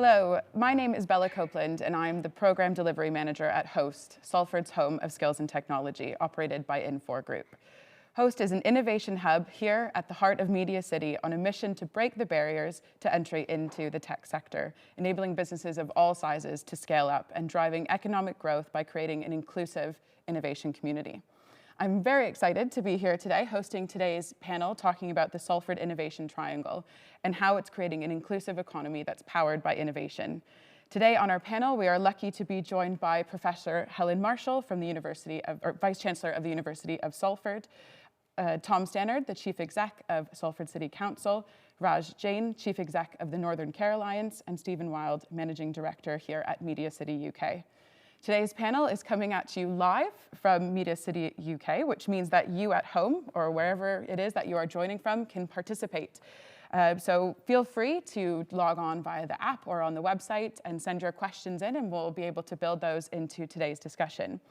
Hello, my name is Bella Copeland, and I'm the Program Delivery Manager at HOST, Salford's home of skills and technology, operated by Infor Group. HOST is an innovation hub here at the heart of Media City on a mission to break the barriers to entry into the tech sector, enabling businesses of all sizes to scale up and driving economic growth by creating an inclusive innovation community. I'm very excited to be here today hosting today's panel talking about the Salford Innovation Triangle and how it's creating an inclusive economy that's powered by innovation. Today on our panel, we are lucky to be joined by Professor Helen Marshall from the Vice Chancellor of the University of Salford, Tom Stannard, the Chief Exec of Salford City Council, Raj Jain, Chief Exec of the Northern Care Alliance, and Stephen Wild, Managing Director here at Media City UK. Today's panel is coming at you live from Media City UK, which means that you at home or wherever it is that you are joining from can participate. So feel free to log on via the app or on the website and send your questions in, and we'll be able to build those into today's discussion.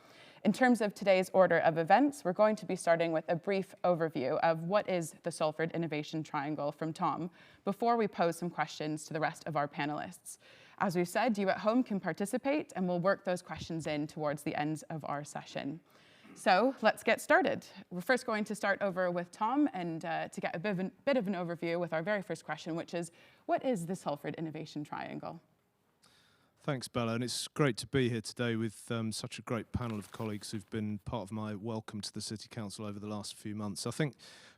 In terms of today's order of events, we're going to be starting with a brief overview of what is the Salford Innovation Triangle from Tom before we pose some questions to the rest of our panelists. As we've said, you at home can participate, and we'll work those questions in towards the end of our session. So let's get started. We're first going to start over with Tom and to get a bit of an overview with our very first question, which is, what is the Salford Innovation Triangle? Thanks, Bella, and it's great to be here today with such a great panel of colleagues who've been part of my welcome to the City Council over the last few months. I think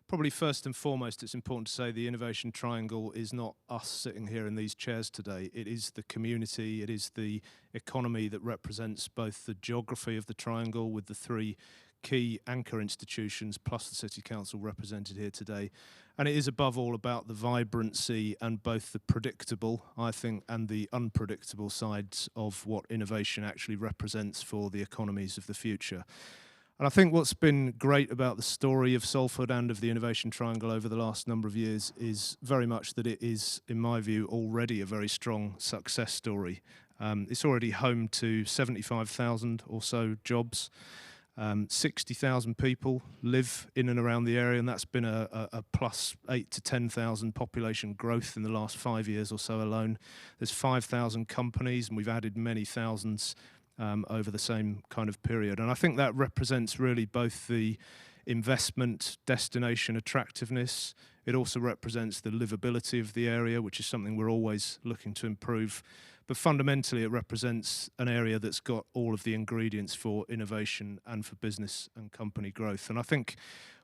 probably first and foremost, it's important to say the Innovation Triangle is not us sitting here in these chairs today. It is the community, it is the economy that represents both the geography of the triangle with the three key anchor institutions plus the City Council represented here today. And it is above all about the vibrancy and both the predictable, I think, and the unpredictable sides of what innovation actually represents for the economies of the future. And I think what's been great about the story of Salford and of the Innovation Triangle over the last number of years is very much that it is, in my view, already a very strong success story. It's already home to 75,000 or so jobs. 60,000 people live in and around the area, and that's been a plus 8 to 10,000 population growth in the last 5 years or so alone. There's 5,000 companies, and we've added many thousands over the same kind of period. And I think that represents really both the investment, destination attractiveness. It also represents the livability of the area, which is something we're always looking to improve. But fundamentally, it represents an area that's got all of the ingredients for innovation and for business and company growth. And I think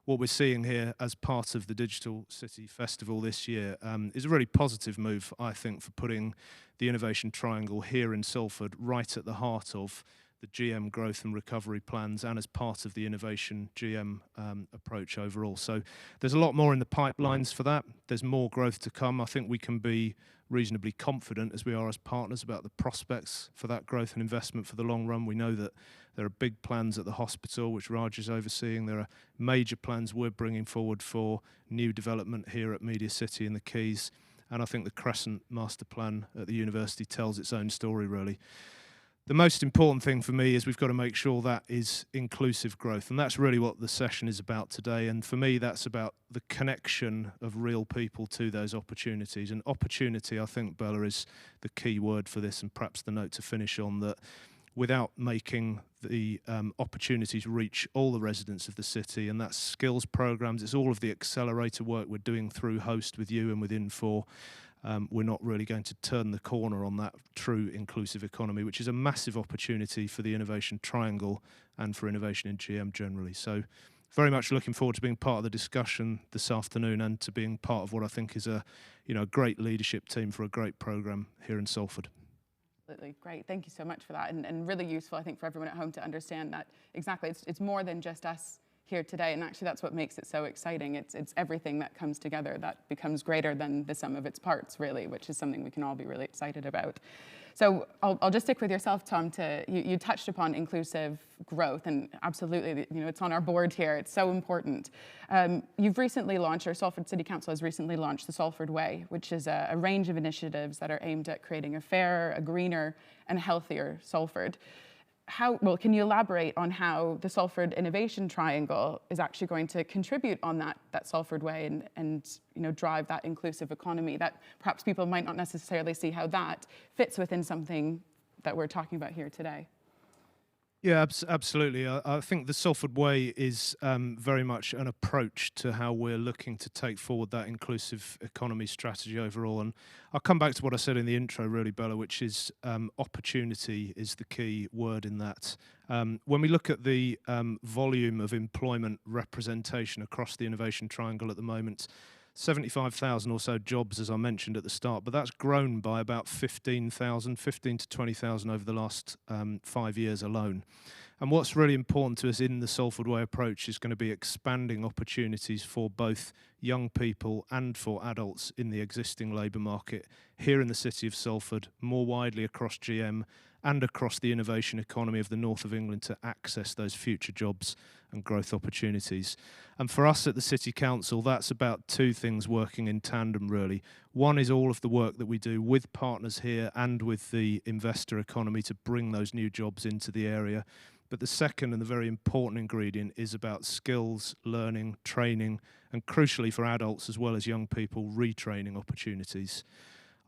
what we're seeing here as part of the Digital City Festival this year is a really positive move, I think, for putting the Innovation Triangle here in Salford right at the heart of the GM growth and recovery plans and as part of the innovation GM approach overall. So there's a lot more in the pipelines for that. There's more growth to come. I think we can be reasonably confident as we are as partners about the prospects for that growth and investment for the long run. We know that there are big plans at the hospital, which Raj is overseeing. There are major plans we're bringing forward for new development here at Media City in the Keys. And I think the Crescent Master Plan at the university tells its own story, really. The most important thing for me is we've got to make sure that is inclusive growth. And that's really what the session is about today. And for me, that's about the connection of real people to those opportunities. And opportunity, I think, Bella, is the key word for this, and perhaps the note to finish on, that without making the opportunities reach all the residents of the city, and that's skills programs, it's all of the accelerator work we're doing through HOST with you and with Infor. We're not really going to turn the corner on that true inclusive economy, which is a massive opportunity for the Innovation Triangle and for innovation in GM generally. So very much looking forward to being part of the discussion this afternoon and to being part of what I think is a great leadership team for a great programme here in Salford. Absolutely, great. Thank you so much for that, and really useful, I think, for everyone at home to understand that exactly it's more than just us here today, and actually that's what makes it so exciting. It's everything that comes together that becomes greater than the sum of its parts, really, which is something we can all be really excited about. So I'll just stick with yourself, Tom. You touched upon inclusive growth, and absolutely, it's on our board here. It's so important. You've recently launched, or Salford City Council has recently launched the Salford Way, which is a range of initiatives that are aimed at creating a fairer, a greener, and healthier Salford. can you elaborate on how the Salford Innovation Triangle is actually going to contribute on that Salford way and drive that inclusive economy that perhaps people might not necessarily see how that fits within something that we're talking about here today? Yeah, absolutely. I think the Salford Way is very much an approach to how we're looking to take forward that inclusive economy strategy overall. And I'll come back to what I said in the intro, really, Bella, which is opportunity is the key word in that. When we look at the volume of employment representation across the Innovation Triangle at the moment, 75,000 or so jobs, as I mentioned at the start, but that's grown by about 15 to 20,000 over the last 5 years alone. And what's really important to us in the Salford Way approach is going to be expanding opportunities for both young people and for adults in the existing labour market here in the city of Salford, more widely across GM and across the innovation economy of the north of England to access those future jobs and growth opportunities. And for us at the City Council, that's about two things working in tandem, really. One is all of the work that we do with partners here and with the investor economy to bring those new jobs into the area. But the second and the very important ingredient is about skills, learning, training, and crucially for adults as well as young people, retraining opportunities.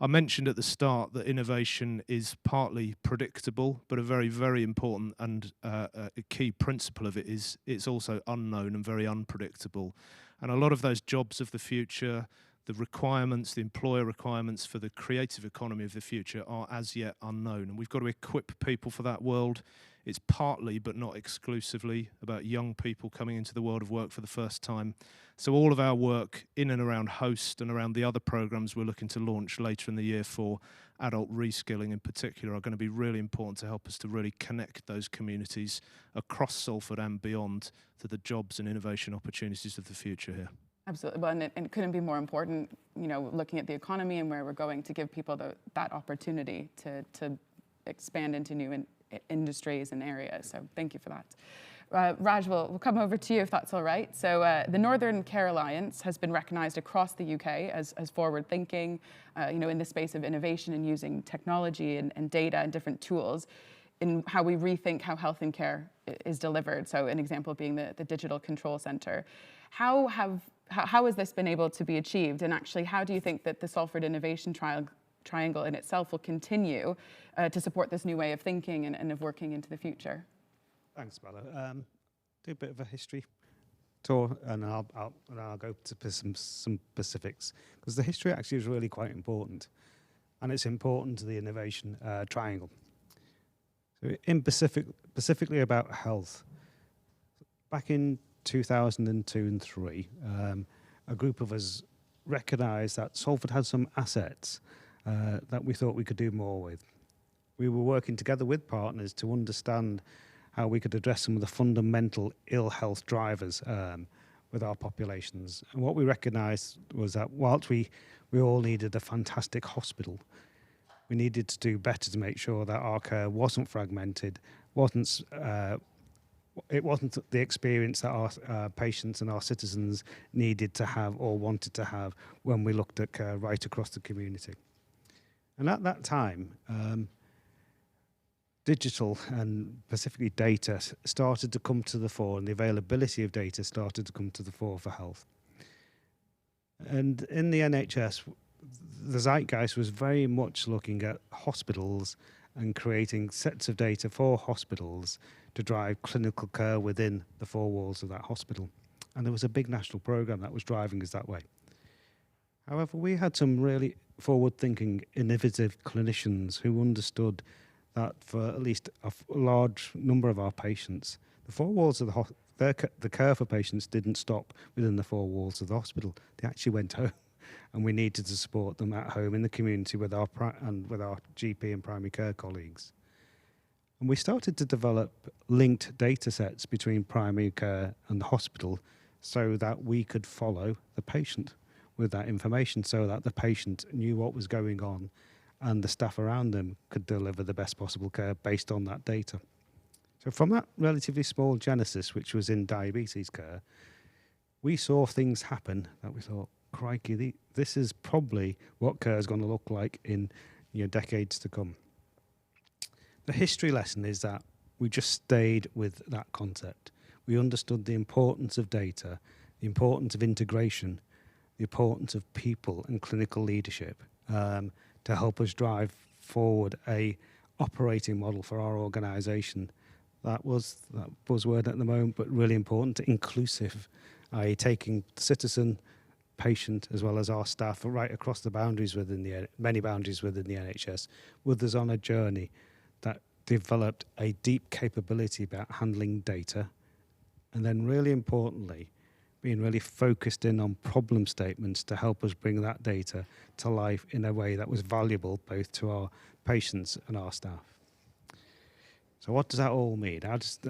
I mentioned at the start that innovation is partly predictable, but a very, very important and a key principle of it is it's also unknown and very unpredictable. And a lot of those jobs of the future, the requirements, the employer requirements for the creative economy of the future are as yet unknown. And we've got to equip people for that world. It's partly, but not exclusively, about young people coming into the world of work for the first time. So all of our work in and around Host and around the other programs we're looking to launch later in the year for adult reskilling in particular are going to be really important to help us to really connect those communities across Salford and beyond to the jobs and innovation opportunities of the future here. Absolutely, well, and it couldn't be more important, looking at the economy and where we're going to give people that opportunity to expand into new industries and areas. So thank you for that. Raj, we'll come over to you if that's all right. So the Northern Care Alliance has been recognised across the UK as forward-thinking, in the space of innovation and using technology and data and different tools in how we rethink how health and care is delivered. So an example being the Digital Control Centre. How has this been able to be achieved? And actually, how do you think that the Salford Innovation Triangle in itself will continue to support this new way of thinking and of working into the future? Thanks, Bella. Do a bit of a history tour, and I'll go to some specifics, because the history actually is really quite important, and it's important to the innovation triangle. So specifically about health, back in 2002 and 3, a group of us recognised that Salford had some assets that we thought we could do more with. We were working together with partners to understand how we could address some of the fundamental ill health drivers with our populations. And what we recognised was that whilst we all needed a fantastic hospital, we needed to do better to make sure that our care wasn't fragmented, it wasn't the experience that our patients and our citizens needed to have or wanted to have when we looked at care right across the community. And at that time, digital and specifically data started to come to the fore, and the availability of data started to come to the fore for health. And in the NHS, the zeitgeist was very much looking at hospitals and creating sets of data for hospitals to drive clinical care within the four walls of that hospital. And there was a big national programme that was driving us that way. However, we had some really forward-thinking, innovative clinicians who understood that for at least a large number of our patients, the four walls of the care for patients didn't stop within the four walls of the hospital. They actually went home, and we needed to support them at home in the community with our GP and primary care colleagues. And we started to develop linked data sets between primary care and the hospital so that we could follow the patient with that information, so that the patient knew what was going on and the staff around them could deliver the best possible care based on that data. So from that relatively small genesis, which was in diabetes care, we saw things happen that we thought, crikey, this is probably what care is going to look like in decades to come. The history lesson is that We just stayed with that concept. We understood the importance of data, the importance of integration, the importance of people and clinical leadership to help us drive forward a operating model for our organisation. That was that buzzword at the moment, but really important, inclusive, i.e. taking the citizen, patient, as well as our staff right across the boundaries within many boundaries within the NHS, with us on a journey that developed a deep capability about handling data, and then really importantly, being really focused in on problem statements to help us bring that data to life in a way that was valuable both to our patients and our staff. So what does that all mean?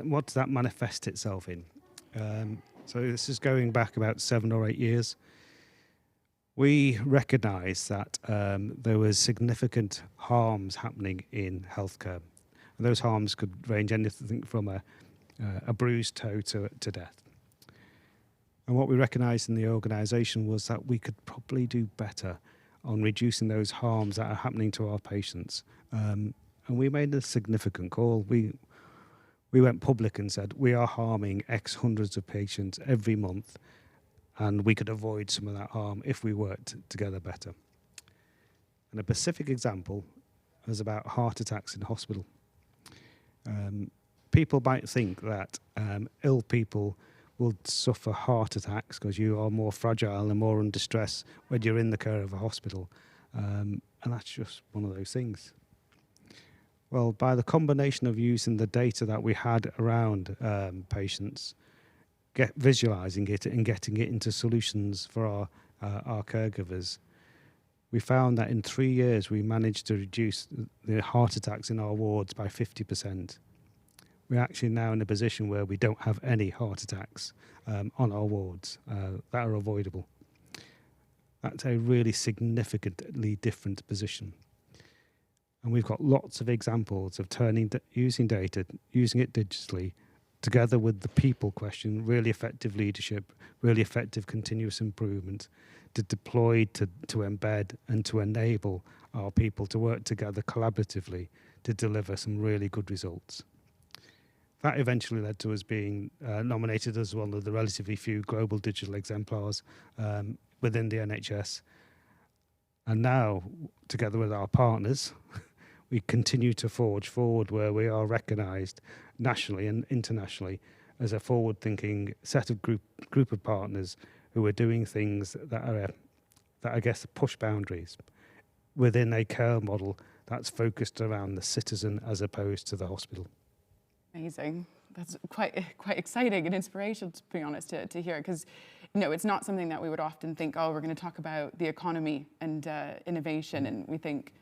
What does that manifest itself in? So this is going back about 7 or 8 years. We recognised that there was significant harms happening in healthcare. And those harms could range anything from a bruised toe to death. And what we recognised in the organisation was that we could probably do better on reducing those harms that are happening to our patients. And we made a significant call. We went public and said, we are harming X hundreds of patients every month, and we could avoid some of that harm if we worked together better. And a specific example was about heart attacks in hospital. People might think that ill people will suffer heart attacks because you are more fragile and more under stress when you're in the care of a hospital. And that's just one of those things. Well, by the combination of using the data that we had around patients, visualizing it and getting it into solutions for our caregivers, we found that in 3 years we managed to reduce the heart attacks in our wards by 50%. We're actually now in a position where we don't have any heart attacks on our wards that are avoidable. That's a really significantly different position. And we've got lots of examples of using data, using it digitally, together with the people question, really effective leadership, really effective continuous improvement, to deploy, to embed, and to enable our people to work together collaboratively to deliver some really good results. That eventually led to us being nominated as one of the relatively few global digital exemplars within the NHS. And now, together with our partners, we continue to forge forward where we are recognised nationally and internationally as a forward-thinking set of group of partners who are doing things that I guess push boundaries within a care model that's focused around the citizen as opposed to the hospital. Amazing. That's quite exciting and inspirational, to be honest, to hear, because it's not something that we would often think, oh, we're going to talk about the economy and innovation, and we think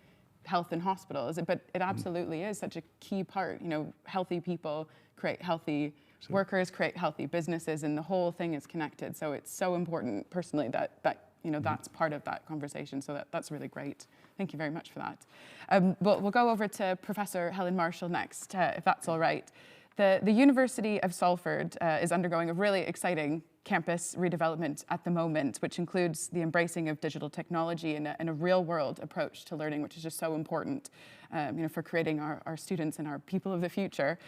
health in hospitals, but it absolutely is such a key part. Healthy people create healthy workers, create healthy businesses, and the whole thing is connected. So it's so important personally that that's part of that conversation. So that's really great. Thank you very much for that. We'll go over to Professor Helen Marshall next, if that's all right. The University of Salford is undergoing a really exciting campus redevelopment at the moment, which includes the embracing of digital technology and a real-world approach to learning, which is just so important for creating our students and our people of the future.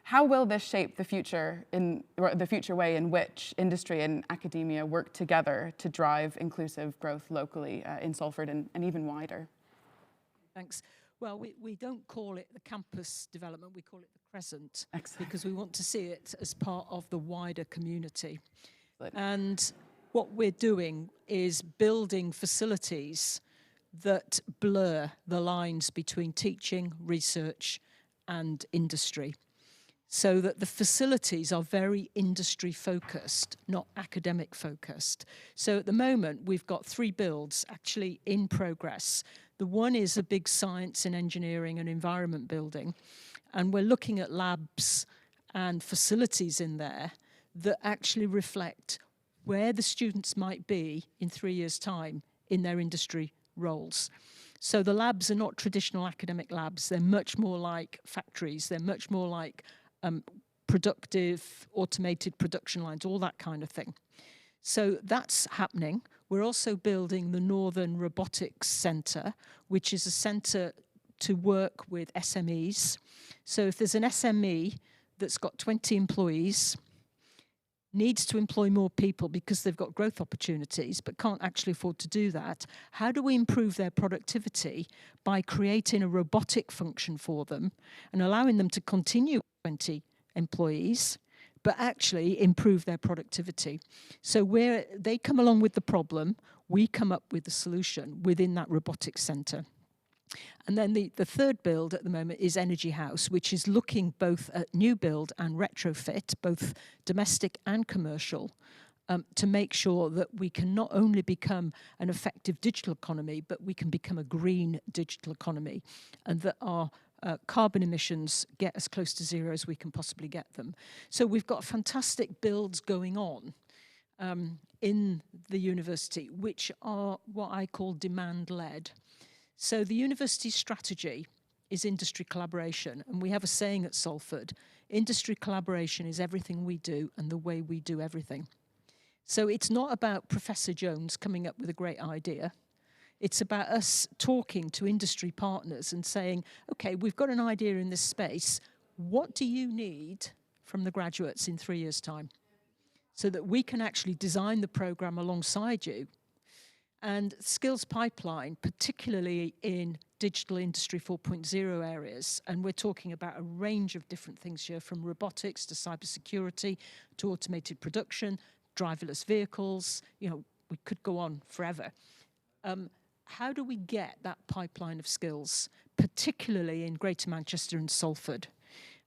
How will this shape the future way in which industry and academia work together to drive inclusive growth locally in Salford and even wider? Thanks. Well, we don't call it the campus development, we call it the crescent. Excellent. Because we want to see it as part of the wider community. And what we're doing is building facilities that blur the lines between teaching, research, and industry, so that the facilities are very industry focused, not academic focused. So at the moment, we've got 3 builds actually in progress. The one is a big science and engineering and environment building, and we're looking at labs and facilities in there that actually reflect where the students might be in 3 years' time in their industry roles. So the labs are not traditional academic labs. They're much more like factories. They're much more like productive, automated production lines, all that kind of thing. So that's happening. We're also building the Northern Robotics Centre, which is a centre to work with SMEs. So if there's an SME that's got 20 employees, needs to employ more people because they've got growth opportunities but can't actually afford to do that, how do we improve their productivity by creating a robotic function for them and allowing them to continue with 20 employees but actually improve their productivity? So where they come along with the problem, we come up with the solution within that robotics centre. And then the third build at the moment is Energy House, which is looking both at new build and retrofit, both domestic and commercial, to make sure that we can not only become an effective digital economy, but we can become a green digital economy, and that our carbon emissions get as close to zero as we can possibly get them. So we've got fantastic builds going on in the university, which are what I call demand-led. So the university's strategy is industry collaboration, and we have a saying at Salford: industry collaboration is everything we do and the way we do everything. So it's not about Professor Jones coming up with a great idea. It's about us talking to industry partners and saying, okay, we've got an idea in this space. What do you need from the graduates in 3 years' time? So that we can actually design the program alongside you. And skills pipeline, particularly in digital industry 4.0 areas, and we're talking about a range of different things here, from robotics to cybersecurity to automated production, driverless vehicles, we could go on forever. How do we get that pipeline of skills, particularly in Greater Manchester and Salford?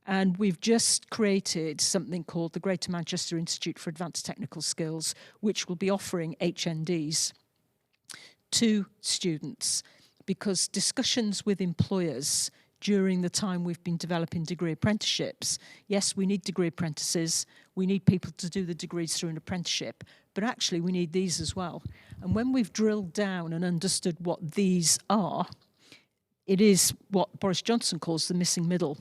And we've just created something called the Greater Manchester Institute for Advanced Technical Skills, which will be offering HNDs to students, because discussions with employers during the time we've been developing degree apprenticeships, yes, we need degree apprentices, we need people to do the degrees through an apprenticeship, but actually we need these as well. And when we've drilled down and understood what these are, it is what Boris Johnson calls the missing middle,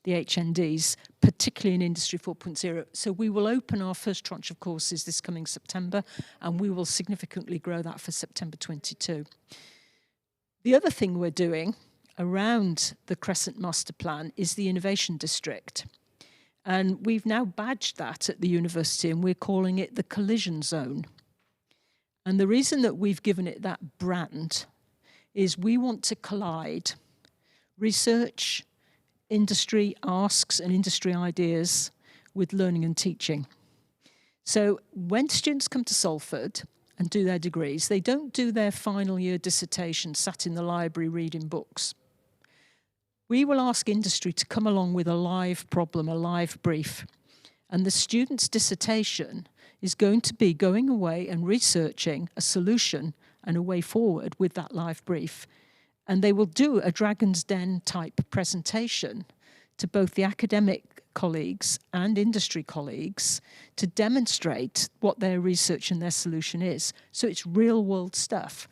the HNDs, particularly in Industry 4.0. So we will open our first tranche of courses this coming September, and we will significantly grow that for September 22. The other thing we're doing around the Crescent Master Plan is the Innovation District. And we've now badged that at the university, and we're calling it the Collision Zone. And the reason that we've given it that brand is we want to collide research, industry asks and industry ideas with learning and teaching. So when students come to Salford and do their degrees, they don't do their final year dissertation sat in the library reading books. We will ask industry to come along with a live problem, a live brief. And the student's dissertation is going to be going away and researching a solution and a way forward with that live brief. And they will do a Dragon's Den type presentation to both the academic colleagues and industry colleagues to demonstrate what their research and their solution is. So it's real world stuff.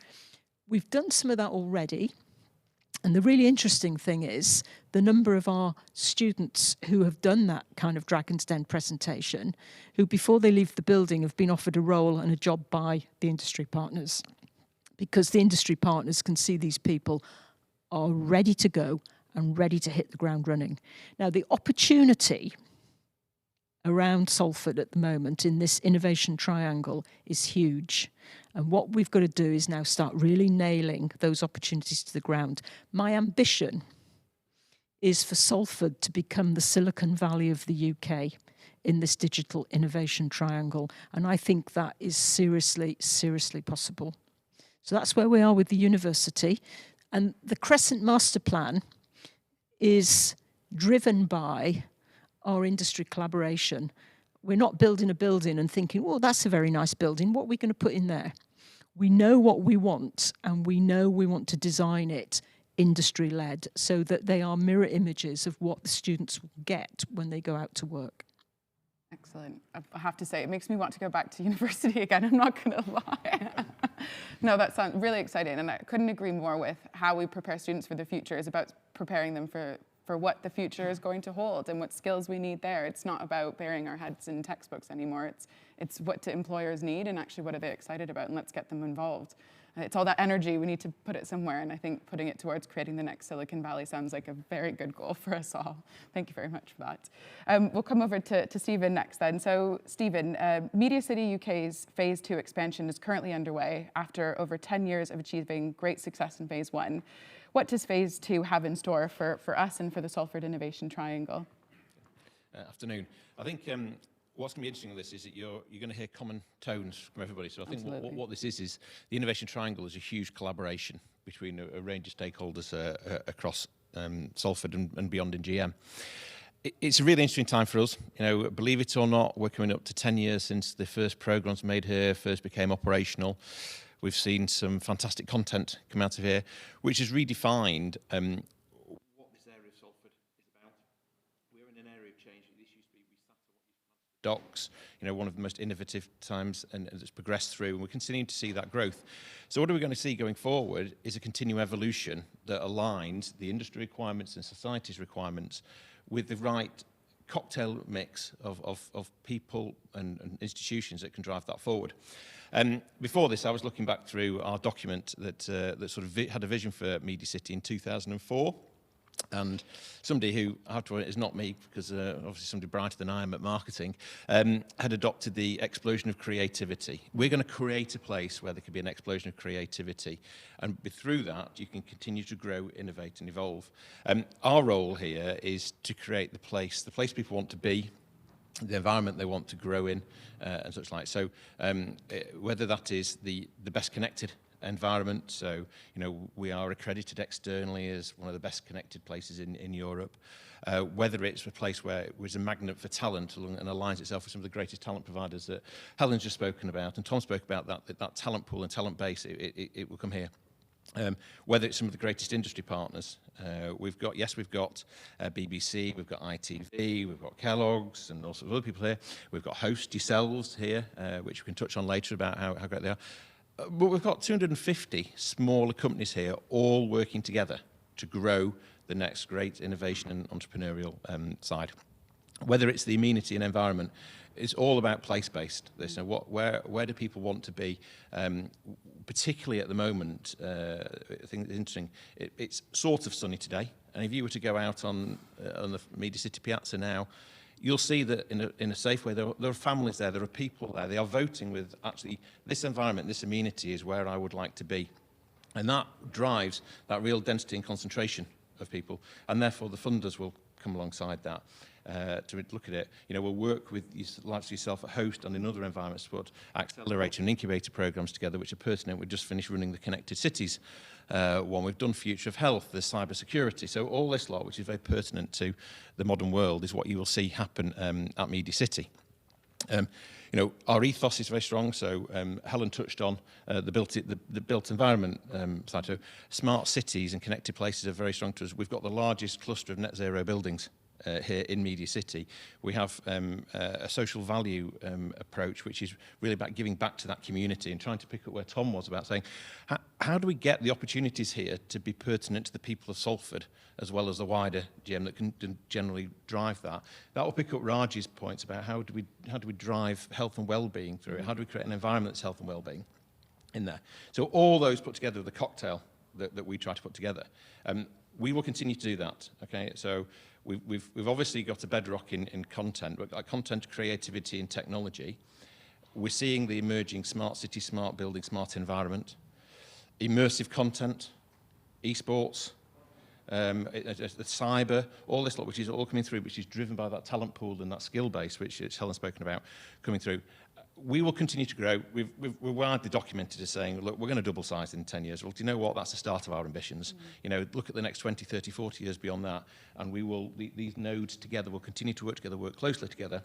We've done some of that already. And the really interesting thing is the number of our students who have done that kind of Dragon's Den presentation, who before they leave the building have been offered a role and a job by the industry partners. Because the industry partners can see these people are ready to go and ready to hit the ground running. Now, the opportunity around Salford at the moment in this innovation triangle is huge. And what we've got to do is now start really nailing those opportunities to the ground. My ambition is for Salford to become the Silicon Valley of the UK in this digital innovation triangle. And I think that is seriously, seriously possible. So that's where we are with the university. And the Crescent Master Plan is driven by our industry collaboration. We're not building a building and thinking, well, that's a very nice building. What are we going to put in there? We know what we want, and we know we want to design it industry-led so that they are mirror images of what the students will get when they go out to work. Excellent. I have to say, it makes me want to go back to university again. I'm not going to lie. No, that sounds really exciting. And I couldn't agree more with how we prepare students for the future is about preparing them for for what the future is going to hold and what skills we need there. It's not about burying our heads in textbooks anymore. It's what do employers need and actually what are they excited about, and let's get them involved. It's all that energy, we need to put it somewhere, and I think putting it towards creating the next Silicon Valley sounds like a very good goal for us all. Thank you very much for that. We'll come over to Stephen next then. So Stephen, Media City UK's Phase 2 expansion is currently underway after over 10 years of achieving great success in Phase 1. What does Phase 2 have in store for us and for the Salford Innovation Triangle? Afternoon. I think what's going to be interesting with this is that you're going to hear common tones from everybody. So I think what this is the Innovation Triangle is a huge collaboration between a range of stakeholders across Salford and beyond in GM. It's a really interesting time for us. You know, believe it or not, we're coming up to 10 years since the first programmes made here first became operational. We've seen some fantastic content come out of here, which has redefined what this area of Salford is about. We're in an area of change. This used to be, we sat on what used to be docks, you know, one of the most innovative times, and it's progressed through, and we're continuing to see that growth. So what are we going to see going forward is a continued evolution that aligns the industry requirements and society's requirements with the right cocktail mix of people and institutions that can drive that forward. Before this, I was looking back through our document that sort of had a vision for Media City in 2004. And somebody who, I have to admit, is not me, because obviously somebody brighter than I am at marketing, had adopted the explosion of creativity. We're going to create a place where there could be an explosion of creativity. And through that, you can continue to grow, innovate, and evolve. Our role here is to create the place people want to be, the environment they want to grow in, and such like. So whether that is the best connected environment, so you know we are accredited externally as one of the best connected places in Europe, whether it's a place where it was a magnet for talent and aligns itself with some of the greatest talent providers that Helen's just spoken about, and Tom spoke about that talent pool and talent base, it will come here. Whether it's some of the greatest industry partners, we've got BBC, we've got ITV, we've got Kellogg's and all sorts of other people here. We've got Host yourselves here, which we can touch on later about how great they are. But we've got 250 smaller companies here all working together to grow the next great innovation and entrepreneurial side. Whether it's the amenity and environment, it's all about place-based. You know, where do people want to be? Particularly at the moment, I think it's interesting. It's sort of sunny today, and if you were to go out on the Media City Piazza now, you'll see that in a safe way, there are families there, there are people there. They are voting with actually this environment, this amenity is where I would like to be, and that drives that real density and concentration of people, and therefore the funders will come alongside that. To look at it, you know, we'll work with like yourself at Host and in other environments to put accelerator and incubator programs together, which are pertinent. We've just finished running the Connected Cities one. We've done Future of Health, the cyber security. So all this lot, which is very pertinent to the modern world, is what you will see happen at Media City. You know, our ethos is very strong. So Helen touched on the built environment side. So smart cities and connected places are very strong to us. We've got the largest cluster of net zero buildings here in Media City. We have a social value approach, which is really about giving back to that community and trying to pick up where Tom was about saying, how do we get the opportunities here to be pertinent to the people of Salford as well as the wider GM that can generally drive that? That will pick up Raj's points about how do we drive health and well-being through it? How do we create an environment that's health and well-being in there? So all those put together with the cocktail that we try to put together. We will continue to do that. Okay, so we've obviously got a bedrock in content, but content, creativity, and technology. We're seeing the emerging smart city, smart building, smart environment, immersive content, esports, the cyber, all this lot, which is all coming through, which is driven by that talent pool and that skill base, which Helen's spoken about, coming through. We will continue to grow. We're widely documented as saying, look, we're going to double size in 10 years. Well, do you know what? That's the start of our ambitions. You know, look at the next 20, 30, 40 years beyond that, and we will, these nodes together will continue to work together, work closely together,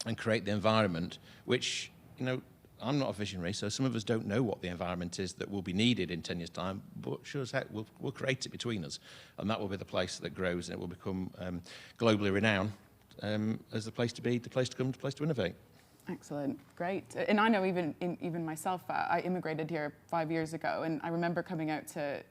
and create the environment, which, you know, I'm not a visionary, so some of us don't know what the environment is that will be needed in 10 years' time, but sure as heck, we'll create it between us, and that will be the place that grows, and it will become globally renowned as the place to be, the place to come, the place to innovate. Excellent, great. And I know even myself, I immigrated here 5 years ago, and I remember coming out to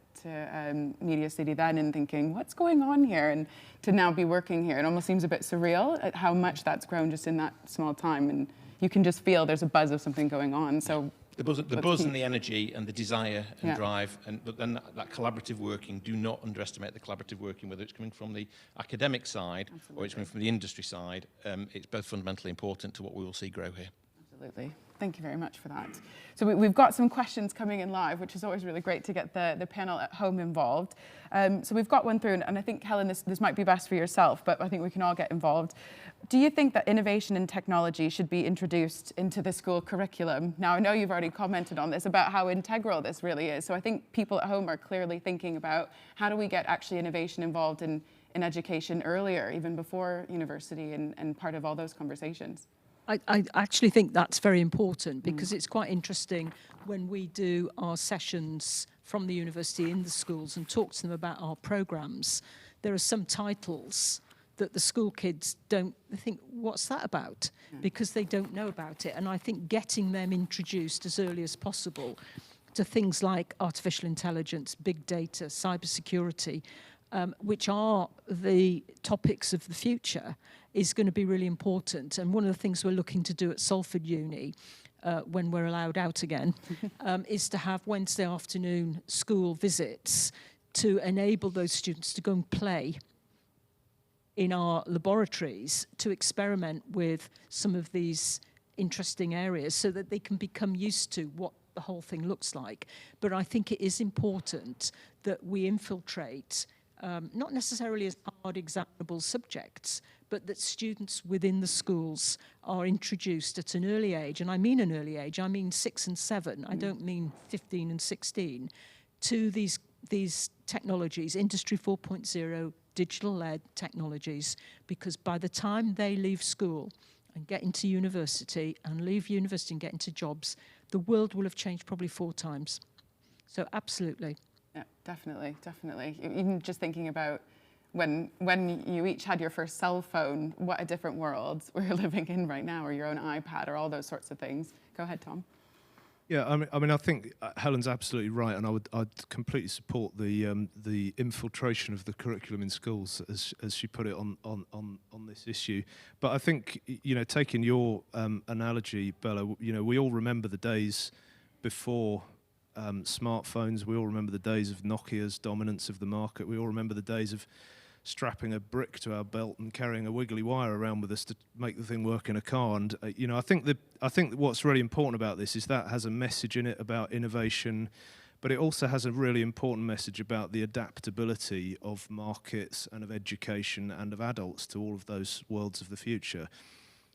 Media City then and thinking, what's going on here? And to now be working here, it almost seems a bit surreal at how much that's grown just in that small time. And you can just feel there's a buzz of something going on. So the buzz and the energy and the desire and drive, but then that collaborative working, do not underestimate the collaborative working, whether it's coming from the academic side or it's coming from the industry side. It's both fundamentally important to what we will see grow here. Absolutely. Thank you very much for that. So we've got some questions coming in live, which is always really great to get the panel at home involved. So we've got one through, and I think, Helen, this might be best for yourself, but I think we can all get involved. Do you think that innovation and technology should be introduced into the school curriculum? Now, I know you've already commented on this, about how integral this really is. So I think people at home are clearly thinking about how do we get actually innovation involved in education earlier, even before university, and part of all those conversations. I actually think that's very important, because it's quite interesting when we do our sessions from the university in the schools and talk to them about our programmes. There are some titles that the school kids don't think, what's that about? Because they don't know about it. And I think getting them introduced as early as possible to things like artificial intelligence, big data, cybersecurity, which are the topics of the future, is going to be really important. And one of the things we're looking to do at Salford Uni, when we're allowed out again, is to have Wednesday afternoon school visits to enable those students to go and play in our laboratories, to experiment with some of these interesting areas so that they can become used to what the whole thing looks like. But I think it is important that we infiltrate not necessarily as hard examinable subjects, but that students within the schools are introduced at an early age, and I mean an early age, I mean 6 and 7, I don't mean 15 and 16, to these technologies, Industry 4.0, digital-led technologies, because by the time they leave school and get into university and leave university and get into jobs, the world will have changed probably 4 times. So absolutely. Yeah, definitely, definitely. Even just thinking about when you each had your first cell phone, what a different world we're living in right now, or your own iPad, or all those sorts of things. Go ahead, Tom. Yeah, I mean, I think Helen's absolutely right, and I'd completely support the infiltration of the curriculum in schools, as she put it on this issue. But I think, taking your analogy, Bella, we all remember the days before smartphones. We all remember the days of Nokia's dominance of the market. We all remember the days of strapping a brick to our belt and carrying a wiggly wire around with us to make the thing work in a car. And I think what's really important about this is that has a message in it about innovation, but it also has a really important message about the adaptability of markets and of education and of adults to all of those worlds of the future.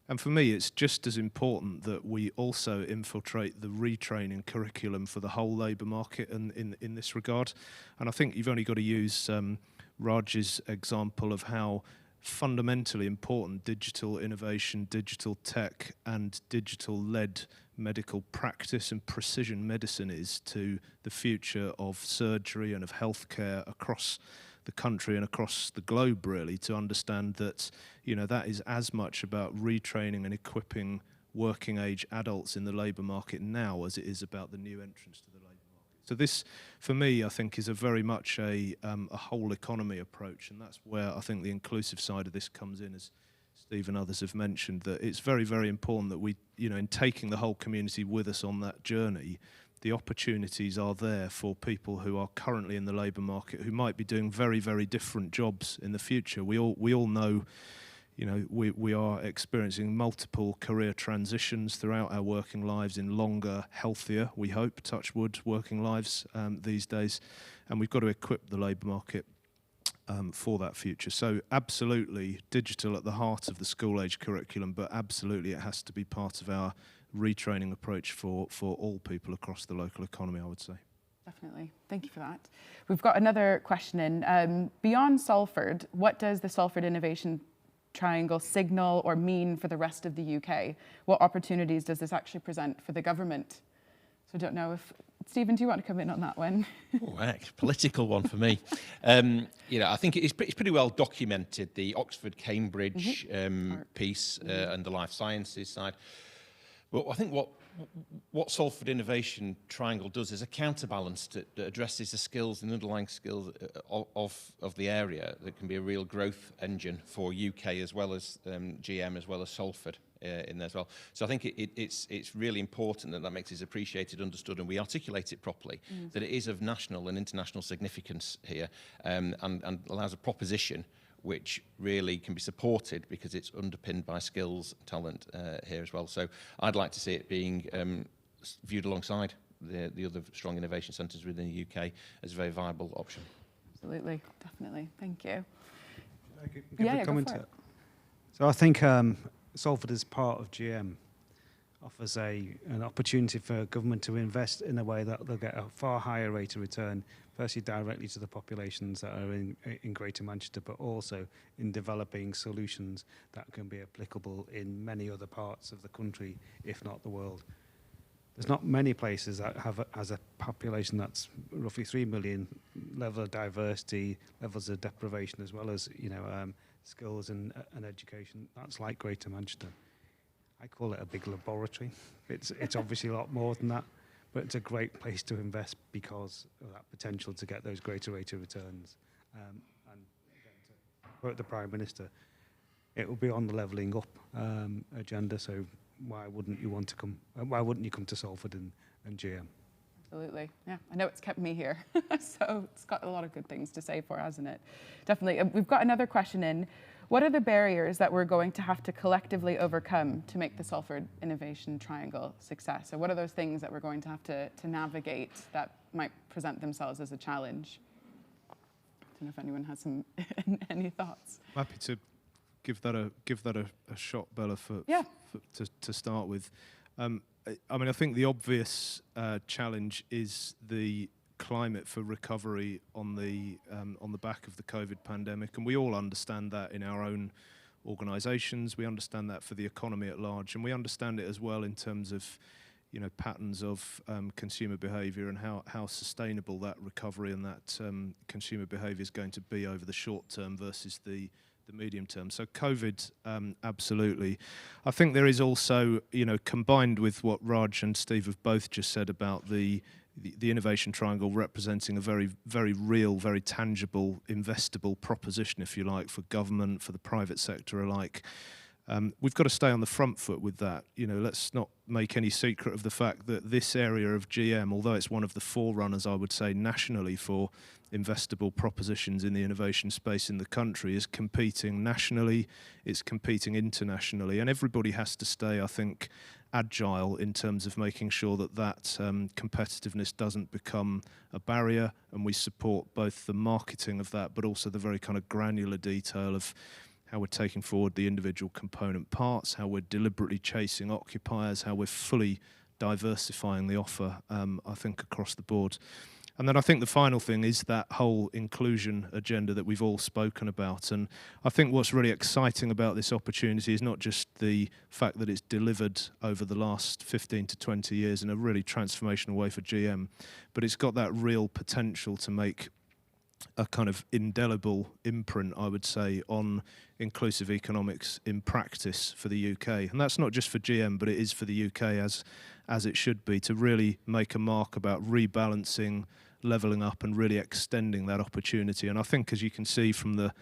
And for me, it's just as important that we also infiltrate the retraining curriculum for the whole labour market in this regard. And I think you've only got to use Raj's example of how fundamentally important digital innovation, digital tech, and digital-led medical practice and precision medicine is to the future of surgery and of healthcare across the country and across the globe, really, to understand that, that is as much about retraining and equipping working-age adults in the labour market now as it is about the new entrants to the labour market. So this, for me, I think is a very much a whole economy approach, and that's where I think the inclusive side of this comes in, as Steve and others have mentioned, that it's very, very important that we, in taking the whole community with us on that journey, the opportunities are there for people who are currently in the labour market who might be doing very, very different jobs in the future. We all know, we are experiencing multiple career transitions throughout our working lives in longer, healthier, we hope, touch wood, working lives these days. And we've got to equip the labour market for that future. So absolutely digital at the heart of the school-age curriculum, but absolutely it has to be part of our retraining approach for all people across the local economy, I would say. Definitely. Thank you for that. We've got another question in. Beyond Salford, what does the Salford Innovation Triangle signal or mean for the rest of the UK? What opportunities does this actually present for the government? So I don't know if, Stephen, do you want to come in on that one? Oh, heck, political one for me. I think it's pretty well documented, the Oxford-Cambridge piece and the life sciences side. Well, I think what Salford Innovation Triangle does is a counterbalance that addresses the skills and underlying skills of the area that can be a real growth engine for UK as well as GM as well as Salford in there as well. So I think it's really important that makes it appreciated, understood, and we articulate it properly, that it is of national and international significance here, and allows a proposition which really can be supported because it's underpinned by skills, talent here as well. So I'd like to see it being viewed alongside the other strong innovation centres within the UK as a very viable option. Absolutely, definitely. Thank you. Give a comment to it. So I think Salford as part of GM offers an opportunity for government to invest in a way that they'll get a far higher rate of return, firstly directly to the populations that are in Greater Manchester, but also in developing solutions that can be applicable in many other parts of the country, if not the world. There's not many places that have as a population that's roughly 3 million, level of diversity, levels of deprivation, as well as skills and education. That's like Greater Manchester. I call it a big laboratory. It's obviously a lot more than that, but it's a great place to invest because of that potential to get those greater rate of returns. And again, to quote the Prime Minister, it will be on the levelling up agenda. So why wouldn't you want to come? Why wouldn't you come to Salford and GM? Absolutely, yeah. I know it's kept me here, so it's got a lot of good things to say for, hasn't it? Definitely. We've got another question in. What are the barriers that we're going to have to collectively overcome to make the Salford Innovation Triangle a success? So what are those things that we're going to have to navigate that might present themselves as a challenge? I don't know if anyone has any thoughts. Happy to give that a shot, Bella, to start with. I mean, I think the obvious challenge is the climate for recovery on the back of the COVID pandemic, and we all understand that in our own organisations. We understand that for the economy at large, and we understand it as well in terms of patterns of consumer behaviour and how sustainable that recovery and that consumer behaviour is going to be over the short term versus the medium term. So COVID, absolutely. I think there is also, combined with what Raj and Steve have both just said about the Innovation Triangle representing a very, very real, very tangible, investable proposition, if you like, for government, for the private sector alike. We've got to stay on the front foot with that. Let's not make any secret of the fact that this area of GM, although it's one of the forerunners, I would say, nationally for investable propositions in the innovation space in the country, is competing nationally, it's competing internationally, and everybody has to stay, I think, agile in terms of making sure that competitiveness doesn't become a barrier, and we support both the marketing of that but also the very kind of granular detail of how we're taking forward the individual component parts, how we're deliberately chasing occupiers, how we're fully diversifying the offer, I think, across the board. And then I think the final thing is that whole inclusion agenda that we've all spoken about. And I think what's really exciting about this opportunity is not just the fact that it's delivered over the last 15 to 20 years in a really transformational way for GM, but it's got that real potential to make a kind of indelible imprint, I would say, on inclusive economics in practice for the UK. And that's not just for GM, but it is for the UK as it should be, to really make a mark about rebalancing, levelling up and really extending that opportunity. And I think, as you can see from the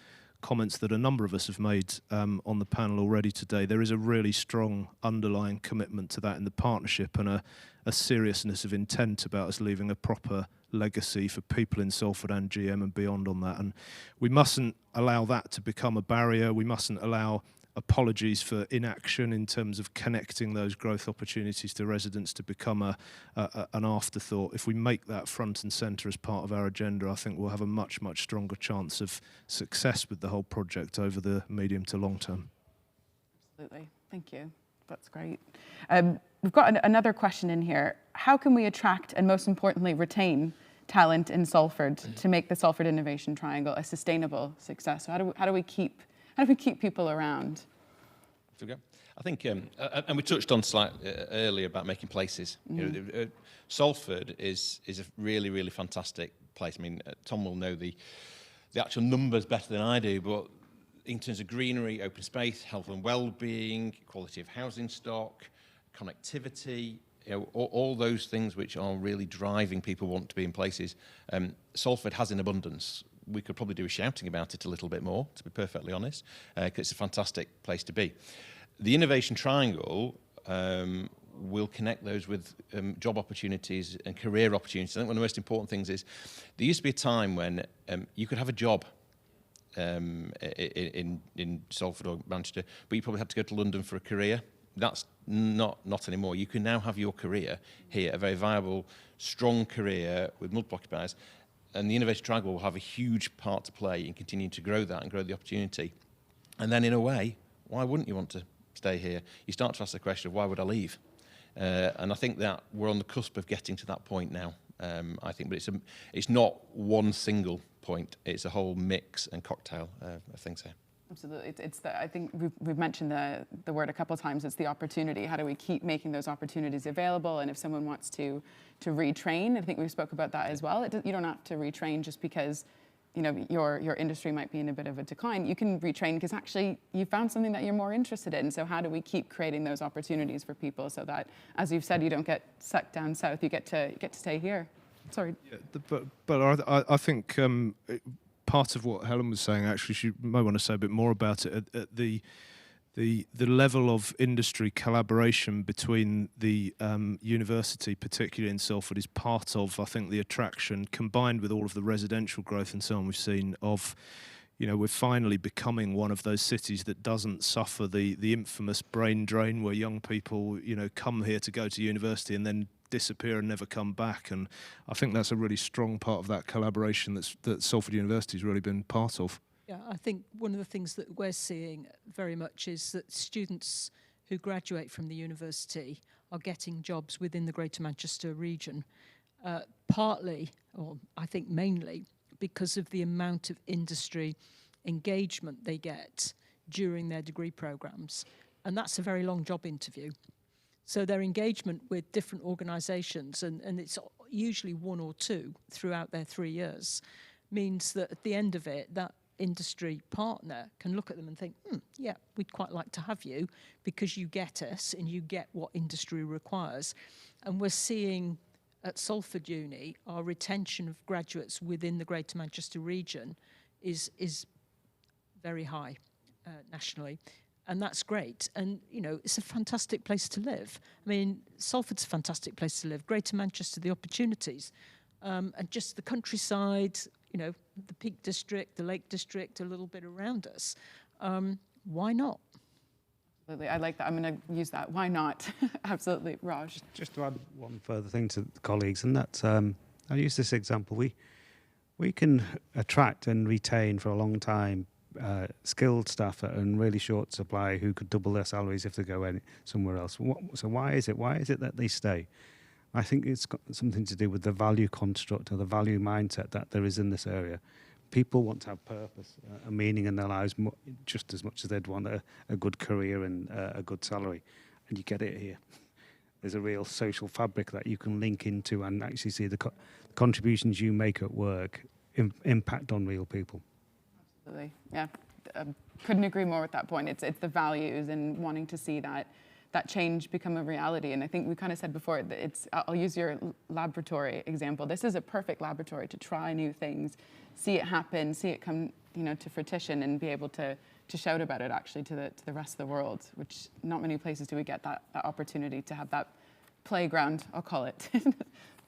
comments that a number of us have made on the panel already today, there is a really strong underlying commitment to that in the partnership and a seriousness of intent about us leaving a proper legacy for people in Salford and GM and beyond on that. And we mustn't allow that to become a barrier. We mustn't allow apologies for inaction in terms of connecting those growth opportunities to residents to become an afterthought. If we make that front and centre as part of our agenda, I think we'll have a much, much stronger chance of success with the whole project over the medium to long term. Absolutely. Thank you. That's great. We've got another question in here. How can we attract and, most importantly, retain talent in Salford to make the Salford Innovation Triangle a sustainable success? So how do we keep people around? I think, and we touched on slightly earlier about making places. Salford is a really, really fantastic place. I mean, Tom will know the actual numbers better than I do, but in terms of greenery, open space, health and well-being, quality of housing stock, connectivity, all those things which are really driving people want to be in places. Salford has in abundance. We could probably do a shouting about it a little bit more, to be perfectly honest, because it's a fantastic place to be. The Innovation Triangle will connect those with job opportunities and career opportunities. I think one of the most important things is there used to be a time when you could have a job in Salford or Manchester, but you probably had to go to London for a career. That's not anymore. You can now have your career here, a very viable, strong career with multiple occupiers, and the Innovation Triangle will have a huge part to play in continuing to grow that and grow the opportunity. And then in a way, why wouldn't you want to stay here? You start to ask the question of why would I leave? And I think that we're on the cusp of getting to that point now. I think, but it's not one single point. It's a whole mix and cocktail of things here. Absolutely. I think we've mentioned the word a couple of times. It's the opportunity. How do we keep making those opportunities available? And if someone wants to retrain, I think we spoke about that as well. You don't have to retrain just because your industry might be in a bit of a decline. You can retrain because actually you found something that you're more interested in. So how do we keep creating those opportunities for people so that, as you've said, you don't get sucked down south, you get to stay here? Sorry. Yeah, but I think part of what Helen was saying, actually, she might want to say a bit more about it. At the level of industry collaboration between the university, particularly in Salford, is part of, I think, the attraction, combined with all of the residential growth and so on we've seen of, we're finally becoming one of those cities that doesn't suffer the infamous brain drain where young people, come here to go to university and then disappear and never come back. And I think that's a really strong part of that collaboration that Salford University has really been part of. Yeah, I think one of the things that we're seeing very much is that students who graduate from the university are getting jobs within the Greater Manchester region, partly, or I think mainly, because of the amount of industry engagement they get during their degree programmes. And that's a very long job interview. So their engagement with different organisations, and it's usually one or two throughout their 3 years, means that at the end of it, that industry partner can look at them and think, yeah, we'd quite like to have you because you get us and you get what industry requires. And we're seeing at Salford Uni, our retention of graduates within the Greater Manchester region is very high nationally. And that's great. And, it's a fantastic place to live. I mean, Salford's a fantastic place to live. Greater Manchester, the opportunities. And just the countryside, the Peak District, the Lake District, a little bit around us. Why not? Absolutely. I like that. I'm going to use that. Why not? Absolutely. Raj. Just to add one further thing to the colleagues, and that's, I'll use this example. We can attract and retain for a long time skilled staff at a really short supply who could double their salaries if they go somewhere else. So why is it that they stay? I think it's got something to do with the value construct or the value mindset that there is in this area. People want to have purpose, a meaning in their lives just as much as they'd want a good career and a good salary. And you get it here. There's a real social fabric that you can link into and actually see the contributions you make at work impact on real people. Absolutely, yeah. Couldn't agree more with that point. It's the values and wanting to see that change become a reality. And I think we kind of said before that I'll use your laboratory example. This is a perfect laboratory to try new things, see it happen, see it come, to fruition, and be able to shout about it actually to the rest of the world, which not many places do we get that opportunity to have that playground, I'll call it.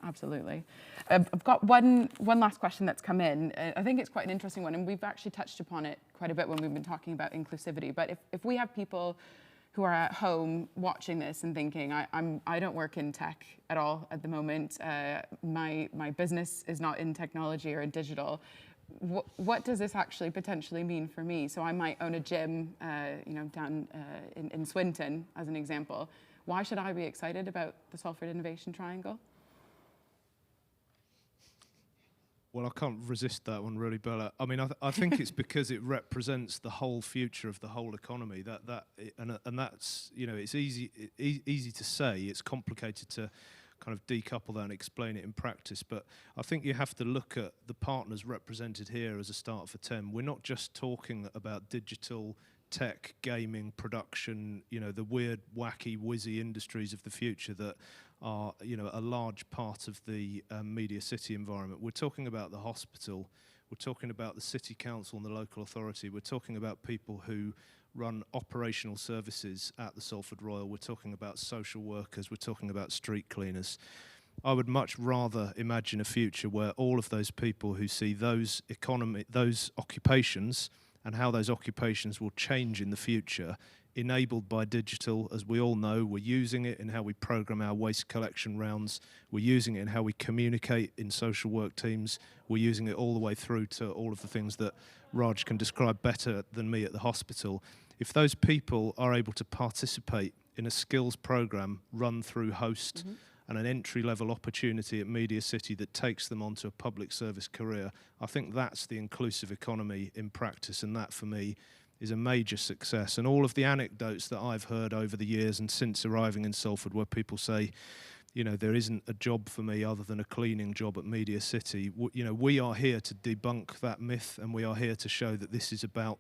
Absolutely. I've got one last question that's come in. I think it's quite an interesting one, and we've actually touched upon it quite a bit when we've been talking about inclusivity. But if we have people who are at home watching this and thinking, I don't work in tech at all at the moment. My business is not in technology or in digital. What does this actually potentially mean for me? So I might own a gym, down in Swinton, as an example. Why should I be excited about the Salford Innovation Triangle? Well, I can't resist that one, really, Bella. I mean, I think it's because it represents the whole future of the whole economy. And that's, it's easy to say. It's complicated to kind of decouple that and explain it in practice. But I think you have to look at the partners represented here as a start for 10. We're not just talking about digital tech, gaming, production, the weird, wacky, whizzy industries of the future that are, a large part of the Media City environment. We're talking about the hospital, we're talking about the city council and the local authority, we're talking about people who run operational services at the Salford Royal, we're talking about social workers, we're talking about street cleaners. I would much rather imagine a future where all of those people who see those occupations and how those occupations will change in the future, enabled by digital. As we all know, we're using it in how we program our waste collection rounds, we're using it in how we communicate in social work teams, we're using it all the way through to all of the things that Raj can describe better than me at the hospital. If those people are able to participate in a skills program run through Host, and an entry-level opportunity at Media City that takes them onto a public service career, I think that's the inclusive economy in practice, and that for me is a major success. And all of the anecdotes that I've heard over the years and since arriving in Salford, where people say, there isn't a job for me other than a cleaning job at Media City, we are here to debunk that myth, and we are here to show that this is about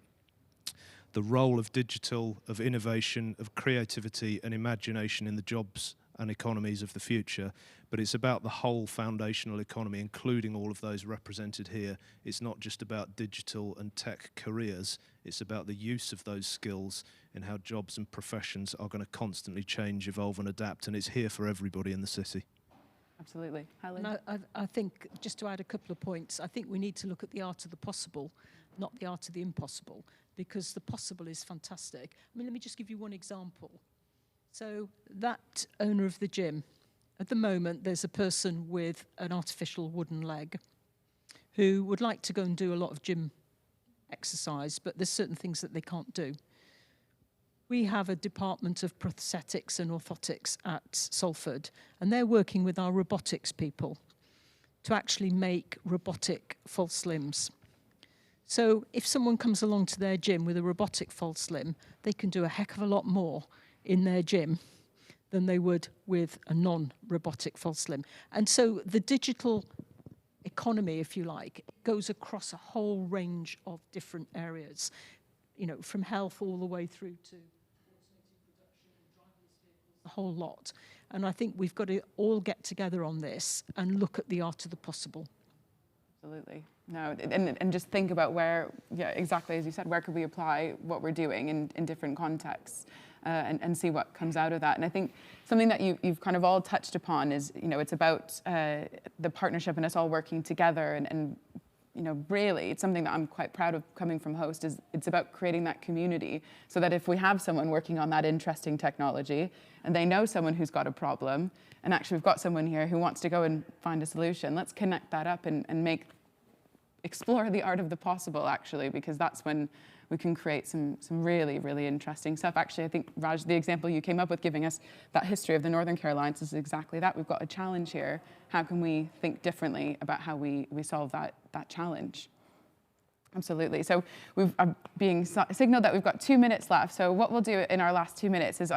the role of digital, of innovation, of creativity and imagination in the jobs and economies of the future, but it's about the whole foundational economy, including all of those represented here. It's not just about digital and tech careers, it's about the use of those skills in how jobs and professions are going to constantly change, evolve and adapt, and it's here for everybody in the city. Absolutely. Helen? I think, just to add a couple of points, I think we need to look at the art of the possible, not the art of the impossible, because the possible is fantastic. Let me just give you one example. So that owner of the gym, at the moment there's a person with an artificial wooden leg who would like to go and do a lot of gym exercise, but there's certain things that they can't do. We have a department of prosthetics and orthotics at Salford, and they're working with our robotics people to actually make robotic false limbs. So if someone comes along to their gym with a robotic false limb, they can do a heck of a lot more in their gym than they would with a non-robotic false limb. And so the digital economy, if you like, goes across a whole range of different areas, from health all the way through to automated production, driverless vehicles, a whole lot. And I think we've got to all get together on this and look at the art of the possible. Absolutely. No, and just think about where, exactly as you said, where could we apply what we're doing in different contexts. And see what comes out of that. And I think something that you've kind of all touched upon is, it's about the partnership and us all working together. And really, it's something that I'm quite proud of coming from Host, is it's about creating that community so that if we have someone working on that interesting technology and they know someone who's got a problem, and actually we've got someone here who wants to go and find a solution, let's connect that up and explore the art of the possible, actually, because that's when we can create some really, really interesting stuff. Actually, I think, Raj, the example you came up with giving us that history of the Northern Care Alliance is exactly that. We've got a challenge here. How can we think differently about how we solve that challenge? Absolutely. So we've being signaled that we've got 2 minutes left. So what we'll do in our last 2 minutes is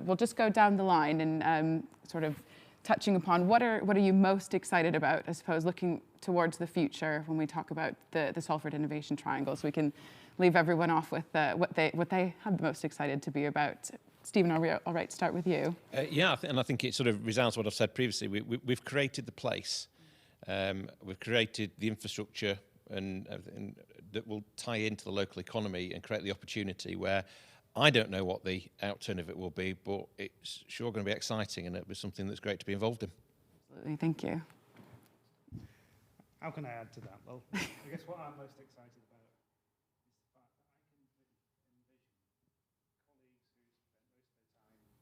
we'll just go down the line and sort of touching upon what are you most excited about, I suppose, looking towards the future when we talk about the Salford Innovation Triangle, so we can leave everyone off with what they have the most excited to be about. Stephen, are we all right to start with you? And I think it sort of resounds what I've said previously. We've created the place, we've created the infrastructure and that will tie into the local economy and create the opportunity where I don't know what the outturn of it will be, but it's sure going to be exciting, and it'll be something that's great to be involved in. Absolutely, thank you. How can I add to that? Well, I guess what I'm most excited about is the fact that I can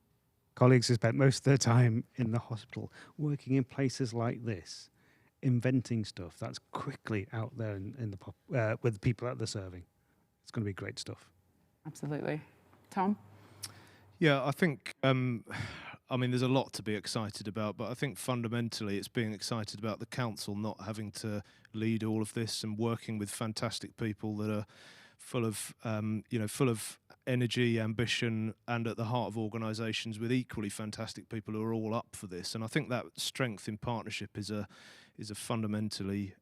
envision colleagues who spent most of their time in the hospital working in places like this, inventing stuff that's quickly out there with the people that they're serving. It's going to be great stuff. Absolutely. Tom? Yeah, I think, there's a lot to be excited about, but I think fundamentally it's being excited about the council not having to lead all of this and working with fantastic people that are full of energy, ambition, and at the heart of organisations with equally fantastic people who are all up for this. And I think that strength in partnership is a fundamentally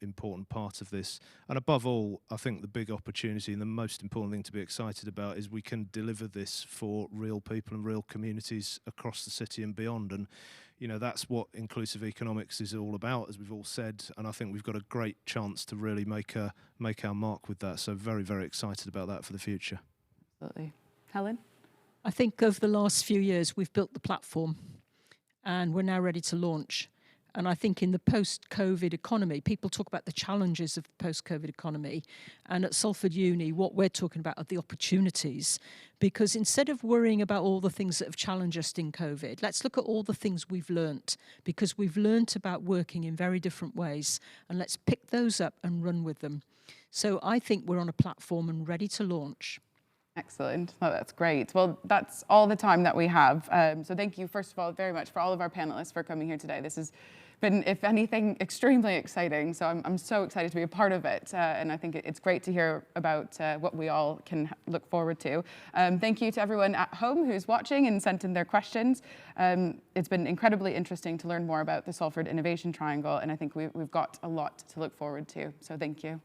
important part of this. And above all, I think the big opportunity and the most important thing to be excited about is we can deliver this for real people and real communities across the city and beyond. And you know, that's what inclusive economics is all about, as we've all said. And I think we've got a great chance to really make our mark with that. So very, very excited about that for the future. Absolutely. Helen? I think over the last few years, we've built the platform and we're now ready to launch. And I think in the post-COVID economy, people talk about the challenges of the post-COVID economy. And at Salford Uni, what we're talking about are the opportunities. Because instead of worrying about all the things that have challenged us in COVID, let's look at all the things we've learnt. Because we've learnt about working in very different ways. And let's pick those up and run with them. So I think we're on a platform and ready to launch. Excellent. Oh, that's great. Well, that's all the time that we have. So thank you, first of all, very much for all of our panelists for coming here today. This has been, if anything, extremely exciting. So I'm so excited to be a part of it. And I think it's great to hear about what we all can look forward to. Thank you to everyone at home who's watching and sent in their questions. It's been incredibly interesting to learn more about the Salford Innovation Triangle. And I think we've got a lot to look forward to. So thank you.